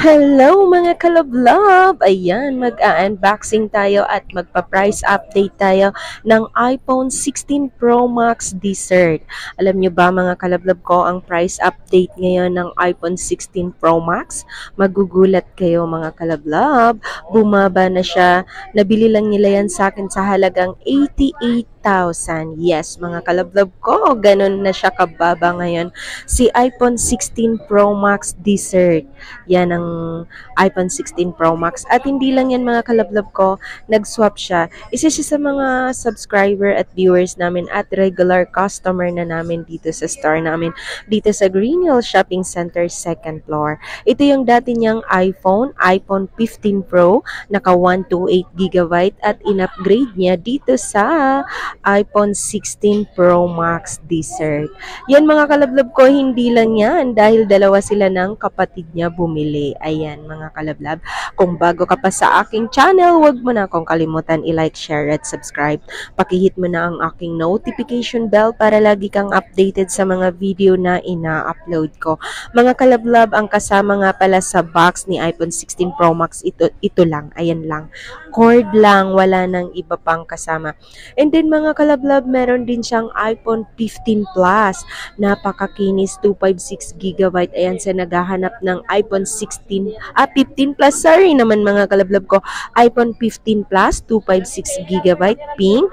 Hello mga kalab-lab! Ayan, mag-unboxing tayo at magpa-price update tayo ng iPhone 16 Pro Max Dessert. Alam nyo ba mga kalab-lab ko ang price update ngayon ng iPhone 16 Pro Max? Magugulat kayo mga kalab-lab. Bumaba na siya. Nabili lang nila yan sa akin sa halagang 88,000. Yes, mga kalab-lab ko, ganun na siya kababa ngayon. Si iPhone 16 Pro Max Dessert. Yan ang iPhone 16 Pro Max. At hindi lang yan mga kalablab ko, nag-swap siya. Isa siya sa mga subscriber at viewers namin at regular customer na namin dito sa store namin, dito sa Green Hill Shopping Center, 2nd floor. Ito yung dati niyang iPhone 15 Pro, naka 128GB at in-upgrade niya dito sa iPhone 16 Pro Max Dessert. Yan mga kalablab ko, hindi lang yan dahil dalawa sila ng kapatid niya bumili. Ayan mga kalablab. Kung bago ka pa sa aking channel, huwag mo na akong kalimutan i-like, share at subscribe. Pakihit mo na ang aking notification bell para lagi kang updated sa mga video na ina-upload ko. Mga kalablab, ang kasama nga pala sa box ni iPhone 16 Pro Max, ito lang. Ayan lang. Cord lang, wala nang iba pang kasama. And then mga kalablab, meron din siyang iPhone 15 Plus. Napakakinis, 256GB. Ayan sa naghahanap ng iPhone 15 Plus. Sorry naman mga kalablab ko. iPhone 15 Plus, 256GB, pink.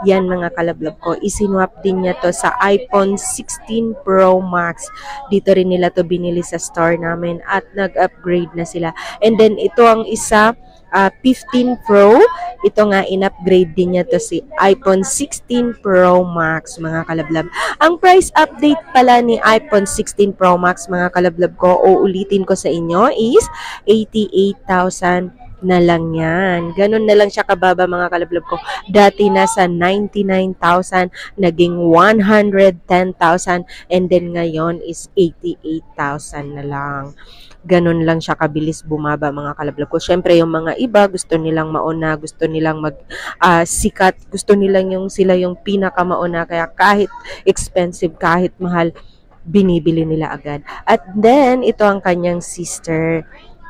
Yan mga kalablab ko. Isinwap din niya to sa iPhone 16 Pro Max. Dito rin nila to binili sa store namin at nag-upgrade na sila. And then ito ang isa, 15 Pro. Ito nga, in-upgrade din niya to si iPhone 16 Pro Max, mga kalablab. Ang price update pala ni iPhone 16 Pro Max, mga kalablab ko, uulitin ko sa inyo, is 88,000 na lang yan. Ganun na lang siya kababa mga kalablab ko. Dati nasa 99,000, naging 110,000, and then ngayon is 88,000 na lang. Ganun lang siya kabilis bumaba mga kalablab ko. Syempre yung mga iba gusto nilang mauna, gusto nilang sikat, gusto nilang sila yung pinakamauna, kaya kahit expensive, kahit mahal, binibili nila agad. At then ito ang kanyang sister.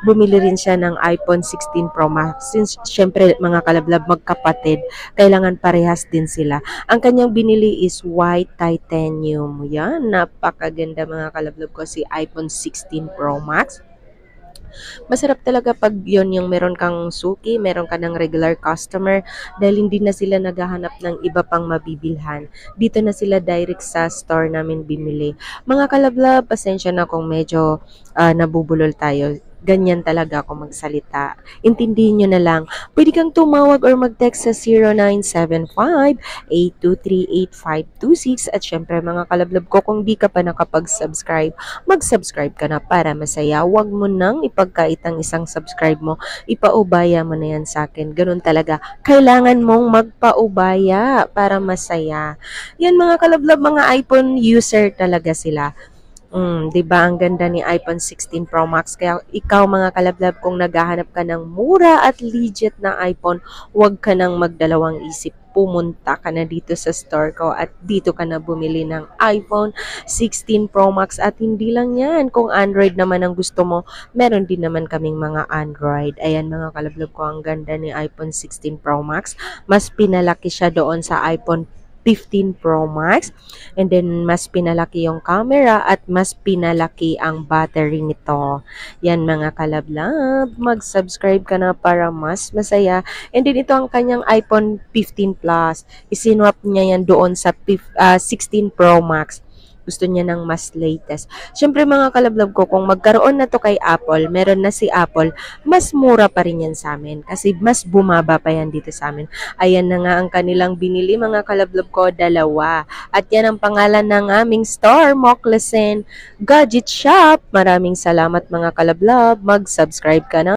Bumili rin siya ng iPhone 16 Pro Max. Since, syempre, mga kalablab, magkapatid, kailangan parehas din sila. Ang kanyang binili is white titanium. Yan, napakaganda mga kalablab ko, si iPhone 16 Pro Max. Masarap talaga pag yon yung meron kang suki, meron ka ng regular customer, dahil hindi na sila naghahanap ng iba pang mabibilhan. Dito na sila direct sa store namin bimili. Mga kalablab, pasensya na kung medyo nabubulol tayo. Ganyan talaga ako magsalita. Intindihin nyo na lang. Pwede kang tumawag or mag-text sa 0975-823-8526. At syempre mga kalablab ko, kung di ka pa nakapag-subscribe, mag-subscribe ka na para masaya. Huwag mo nang ipagkait ang isang subscribe mo. Ipaubaya mo na yan sa akin. Ganun talaga. Kailangan mong magpaubaya para masaya. Yan mga kalablab, mga iPhone user talaga sila. 'Di ba ang ganda ni iPhone 16 Pro Max? Kaya ikaw mga kalablab, kung naghahanap ka ng mura at legit na iPhone, huwag ka nang magdalawang isip. Pumunta ka na dito sa store ko at dito ka na bumili ng iPhone 16 Pro Max. At hindi lang yan, kung Android naman ang gusto mo, meron din naman kaming mga Android. Ayan mga kalablab ko, ang ganda ni iPhone 16 Pro Max. Mas pinalaki siya doon sa iPhone 15 Pro Max, and then mas pinalaki yung camera at mas pinalaki ang battery nito. Yan mga kalablab, mag-subscribe ka na para mas masaya. And then ito ang kanyang iPhone 15 Plus. Isinwap niya yan doon sa 16 Pro Max. Gusto niya ng mas latest. Siyempre mga kalablab ko, kung magkaroon na to kay Apple, meron na si Apple, mas mura pa rin yan sa amin. Kasi mas bumaba pa yan dito sa amin. Ayan na nga ang kanilang binili mga kalablab ko, dalawa. At yan ang pangalan ng aming store, Moclesen Gadget Shop. Maraming salamat mga kalablab. Mag-subscribe ka na.